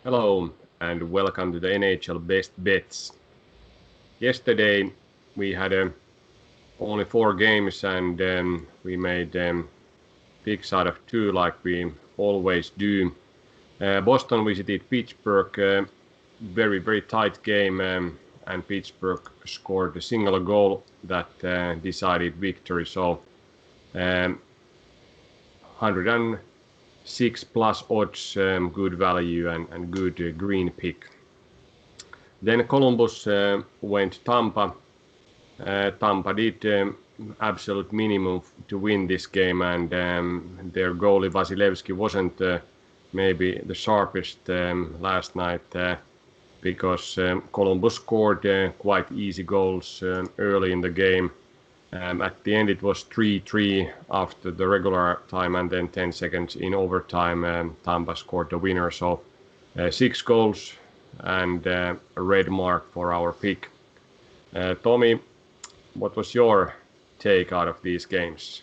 Hello and welcome to the NHL Best Bets. Yesterday we had only 4 games and we made picks out of 2 like we always do. Boston visited Pittsburgh, very tight game and Pittsburgh scored a single goal that decided victory. So 106 plus odds, good value and good green pick. Then Columbus went Tampa. Tampa did absolute minimum to win this game, and their goalie Vasilevsky wasn't maybe the sharpest last night because Columbus scored quite easy goals early in the game. At the end it was 3-3 after the regular time, and then 10 seconds in overtime Tampa scored the winner. So 6 goals and a red mark for our pick. Tommy, what was your take out of these games?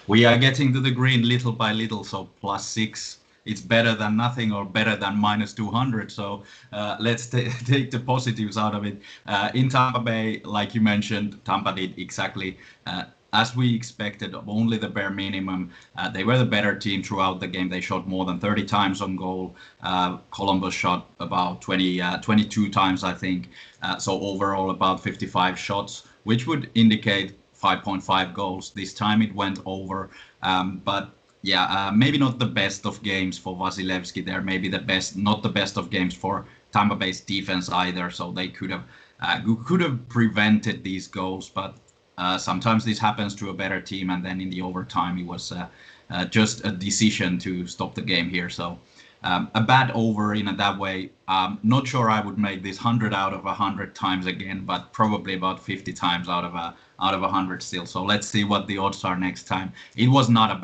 We are getting to the green little by little, so +6. It's better than nothing or better than -200. So let's take the positives out of it. In Tampa Bay, like you mentioned, Tampa did exactly as we expected, only the bare minimum. They were the better team throughout the game. They shot more than 30 times on goal. Columbus shot about 22 times, I think. So overall, about 55 shots, which would indicate 5.5 goals. This time it went over. But yeah, maybe not the best of games for Vasilevsky there. Maybe not the best of games for Tampa Bay's defense either. So they could have prevented these goals, but sometimes this happens to a better team, and then in the overtime it was just a decision to stop the game here. So a bad over in that way. Not sure I would make this 100 out of 100 times again, but probably about 50 times out of 100 still. So let's see what the odds are next time. It was not a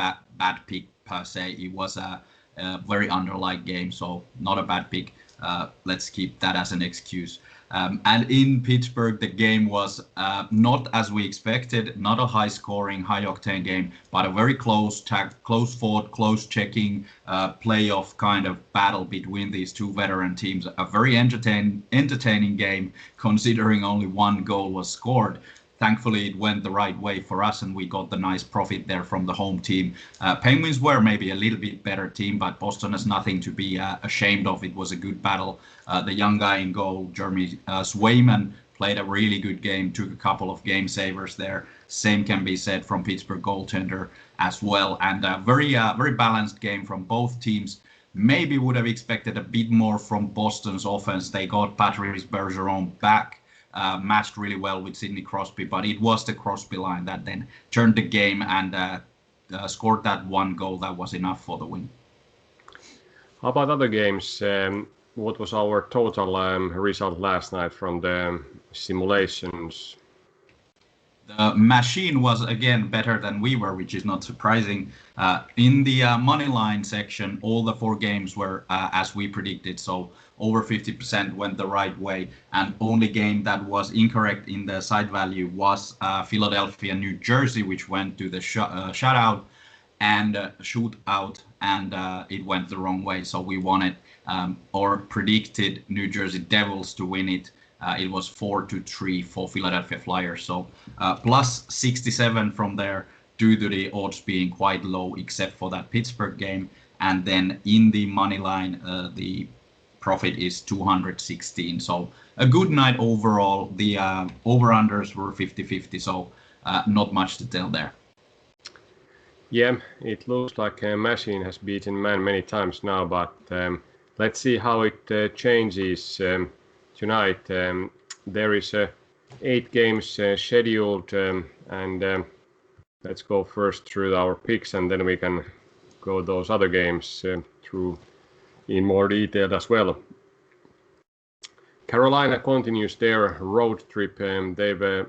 bad pick per se. It was a very underlike game, so not a bad pick. Let's keep that as an excuse. And in Pittsburgh, the game was not as we expected, not a high-scoring, high-octane game, but a very close fought, close checking playoff kind of battle between these two veteran teams. A very entertaining game, considering only 1 goal was scored. Thankfully, it went the right way for us, and we got the nice profit there from the home team. Penguins were maybe a little bit better team, but Boston has nothing to be ashamed of. It was a good battle. The young guy in goal, Jeremy Swayman, played a really good game, took a couple of game savers there. Same can be said from Pittsburgh goaltender as well. And a very balanced game from both teams. Maybe would have expected a bit more from Boston's offense. They got Patrice Bergeron back. Matched really well with Sidney Crosby, but it was the Crosby line that then turned the game and scored that 1 goal that was enough for the win. How about other games? What was our total result last night from the simulations? The machine was again better than we were, which is not surprising. In the money line section, all the 4 games were as we predicted, so over 50% went the right way. And only game that was incorrect in the side value was Philadelphia, New Jersey, which went to the shutout and shootout, and it went the wrong way. So we won it, or predicted New Jersey Devils to win it. It was 4-3 for Philadelphia Flyers. So plus 67 from there due to the odds being quite low, except for that Pittsburgh game. And then in the money line, the profit is 216. So a good night overall. The over-unders were 50-50, so not much to tell there. Yeah, it looks like a machine has beaten man many times now, but let's see how it changes tonight. There is 8 games scheduled, and let's go first through our picks, and then we can go those other games through in more detail as well. Carolina continues their road trip. They've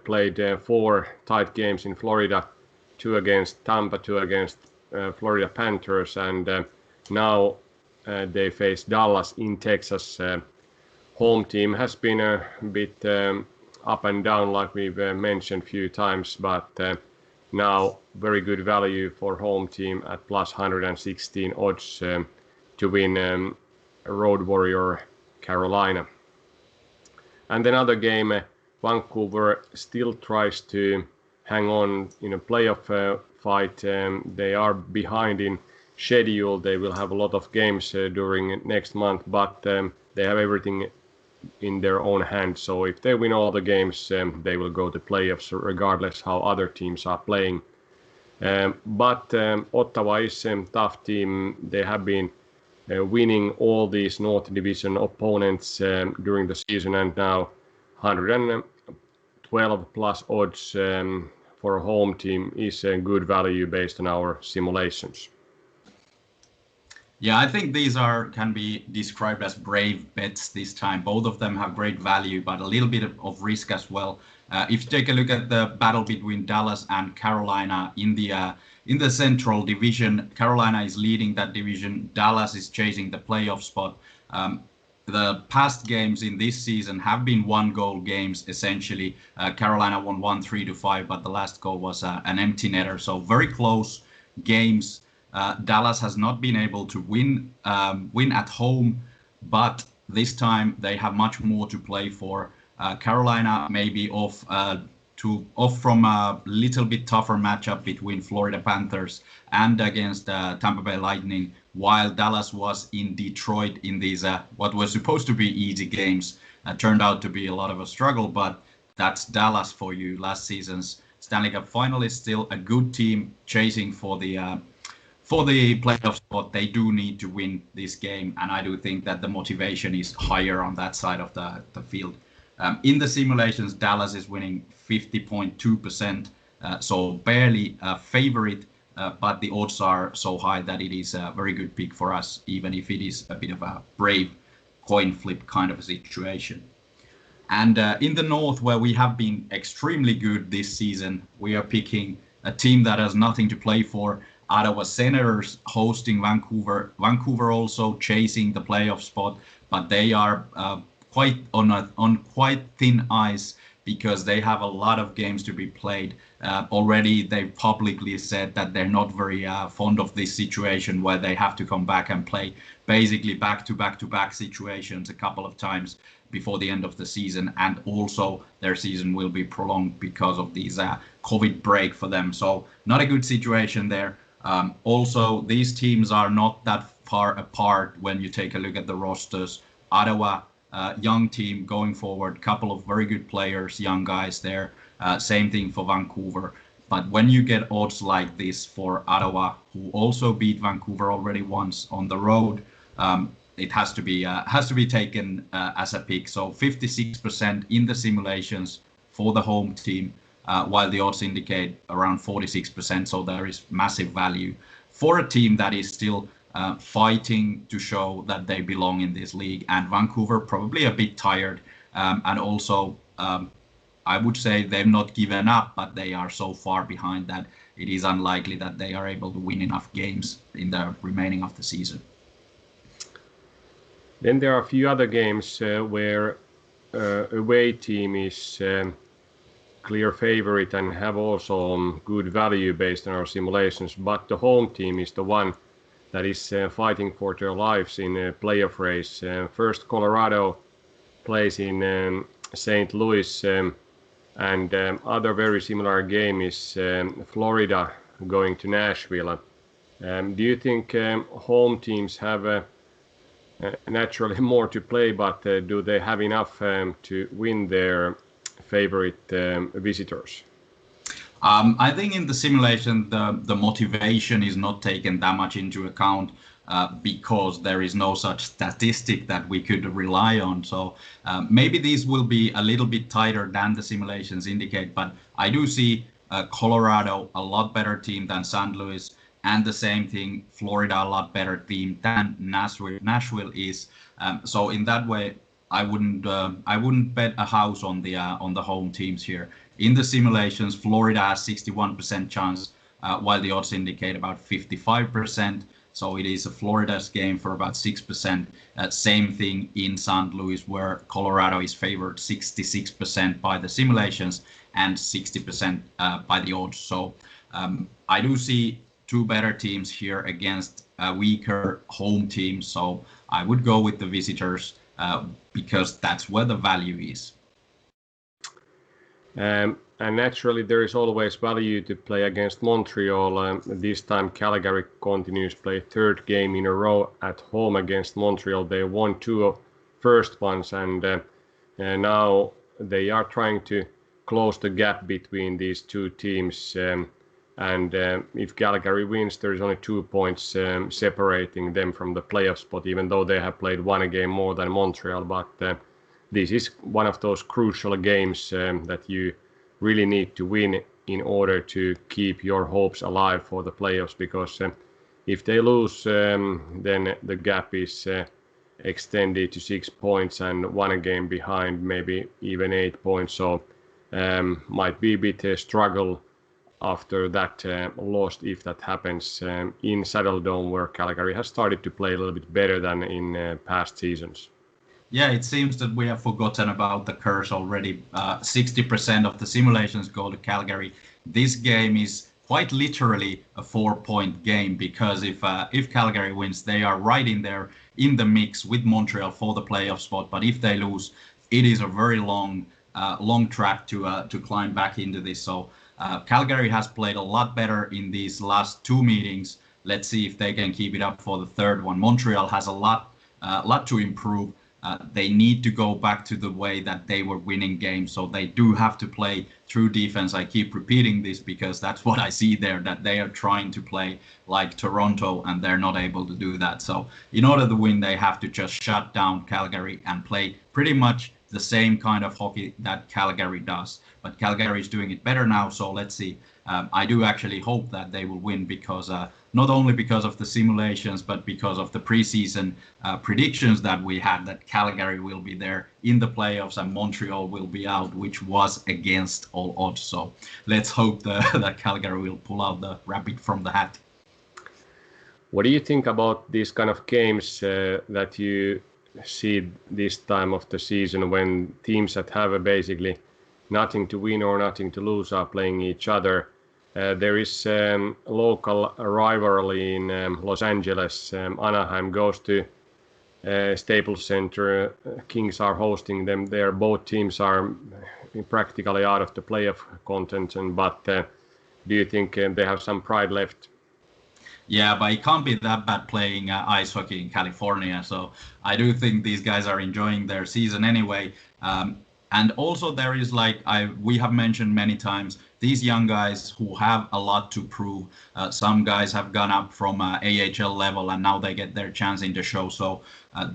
played 4 tight games in Florida, 2 against Tampa, 2 against Florida Panthers, and now they face Dallas in Texas. Home team has been a bit up and down, like we've mentioned a few times, but now very good value for home team at plus 116 odds to win road warrior Carolina. And another game, Vancouver still tries to hang on in a playoff fight. They are behind in schedule. They will have a lot of games during next month, but they have everything in their own hands. So if they win all the games, they will go to playoffs regardless how other teams are playing. But Ottawa is a tough team. They have been winning all these North Division opponents during the season, and now 112 plus odds for a home team is a good value based on our simulations. Yeah, I think these can be described as brave bets this time. Both of them have great value, but a little bit of risk as well. If you take a look at the battle between Dallas and Carolina in the Central Division, Carolina is leading that division. Dallas is chasing the playoff spot. The past games in this season have been 1-goal games, essentially. Carolina won 3-5, but the last goal was an empty netter. So very close games. Dallas has not been able to win at home, but this time they have much more to play for. Carolina may be off from a little bit tougher matchup between Florida Panthers and against Tampa Bay Lightning, while Dallas was in Detroit in these what were supposed to be easy games. Turned out to be a lot of a struggle, but that's Dallas for you. Last season's Stanley Cup finalist, still a good team chasing for the playoff spot. They do need to win this game, and I do think that the motivation is higher on that side of the field. In the simulations, Dallas is winning 50.2%, so barely a favorite, but the odds are so high that it is a very good pick for us, even if it is a bit of a brave coin flip kind of a situation. And in the North, where we have been extremely good this season, we are picking a team that has nothing to play for. Ottawa Senators hosting Vancouver. Vancouver also chasing the playoff spot, but they are quite on quite thin ice because they have a lot of games to be played. Already they've publicly said that they're not very fond of this situation where they have to come back and play basically back-to-back situations a couple of times before the end of the season, and also their season will be prolonged because of these COVID break for them. So not a good situation there. Also, these teams are not that far apart when you take a look at the rosters. Ottawa, young team going forward, couple of very good players, young guys there. Same thing for Vancouver. But when you get odds like this for Ottawa, who also beat Vancouver already once on the road, it has to be taken as a pick. So 56% in the simulations for the home team, while the odds indicate around 46%. So there is massive value for a team that is still fighting to show that they belong in this league. And Vancouver probably a bit tired, and also I would say they've not given up, but they are so far behind that it is unlikely that they are able to win enough games in the remaining of the season. Then there are a few other games where away team is clear favorite and have also good value based on our simulations, but the home team is the one that is fighting for their lives in a playoff race. First, Colorado plays in St. Louis, and other very similar game is Florida going to Nashville. Do you think home teams have naturally more to play, but do they have enough to win their favorite visitors? I think in the simulation, the motivation is not taken that much into account because there is no such statistic that we could rely on. So maybe these will be a little bit tighter than the simulations indicate, but I do see Colorado a lot better team than St. Louis, and the same thing, Florida a lot better team than Nashville is. So in that way, I wouldn't bet a house on the home teams here. In the simulations, Florida has 61% chance, while the odds indicate about 55%. So it is a Florida's game for about 6%. Same thing in St. Louis, where Colorado is favored 66% by the simulations and 60% by the odds. So I do see two better teams here against a weaker home team. So I would go with the visitors because that's where the value is. And naturally, there is always value to play against Montreal. This time, Calgary continues to play third game in a row at home against Montreal. They won two first ones, and now they are trying to close the gap between these two teams. And if Calgary wins, there is only 2 points separating them from the playoff spot, even though they have played one game more than Montreal. But this is one of those crucial games that you really need to win in order to keep your hopes alive for the playoffs, because if they lose, then the gap is extended to 6 points and one game behind, maybe even 8 points. So might be a bit a struggle after that loss if that happens in Saddle Dome, where Calgary has started to play a little bit better than in past seasons. Yeah, it seems that we have forgotten about the curse already. 60% of the simulations go to Calgary. This game is quite literally a 4-point game, because if Calgary wins, they are right in there in the mix with Montreal for the playoff spot. But if they lose, it is a very long track to climb back into this. So Calgary has played a lot better in these last two meetings. Let's see if they can keep it up for the third one. Montreal has a lot to improve. They need to go back to the way that they were winning games. So they do have to play through defense. I keep repeating this because that's what I see there, that they are trying to play like Toronto and they're not able to do that. So in order to win, they have to just shut down Calgary and play pretty much the same kind of hockey that Calgary does. But Calgary is doing it better now. So let's see. I do actually hope that they will win, because not only because of the simulations, but because of the preseason predictions that we had, that Calgary will be there in the playoffs and Montreal will be out, which was against all odds. So let's hope that Calgary will pull out the rabbit from the hat. What do you think about these kind of games that you see this time of the season, when teams that have basically nothing to win or nothing to lose are playing each other? There is local rivalry in Los Angeles. Anaheim goes to Staples Center. Kings are hosting them there. Both teams are practically out of the playoff contention. But do you think they have some pride left? Yeah, but it can't be that bad playing ice hockey in California. So I do think these guys are enjoying their season anyway. And also there is, like we have mentioned many times, these young guys who have a lot to prove. Some guys have gone up from AHL level and now they get their chance in the show. So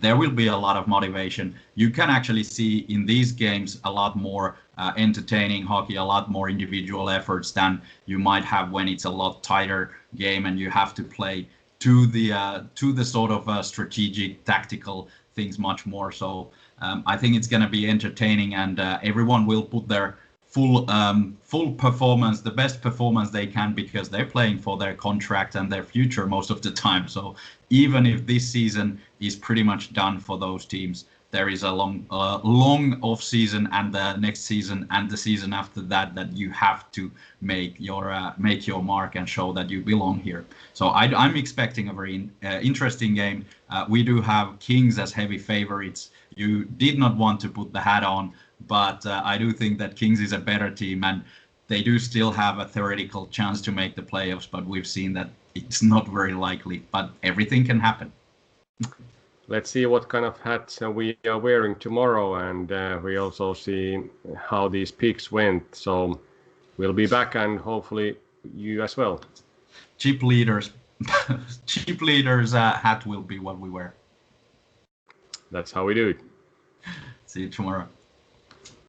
there will be a lot of motivation. You can actually see in these games a lot more entertaining hockey, a lot more individual efforts than you might have when it's a lot tighter game and you have to play to the sort of strategic, tactical things much more. So I think it's going to be entertaining, and everyone will put their full performance, the best performance they can, because they're playing for their contract and their future most of the time. So even if this season is pretty much done for those teams, there is a long off season and the next season and the season after that you have to make your mark and show that you belong here. So I'm expecting a very interesting game. We do have Kings as heavy favorites. You did not want to put the hat on, but I do think that Kings is a better team and they do still have a theoretical chance to make the playoffs, but we've seen that it's not very likely, but everything can happen. Let's see what kind of hats we are wearing tomorrow, and we also see how these picks went. So we'll be back, and hopefully you as well. Cheap leaders hat will be what we wear. That's how we do it. See you tomorrow.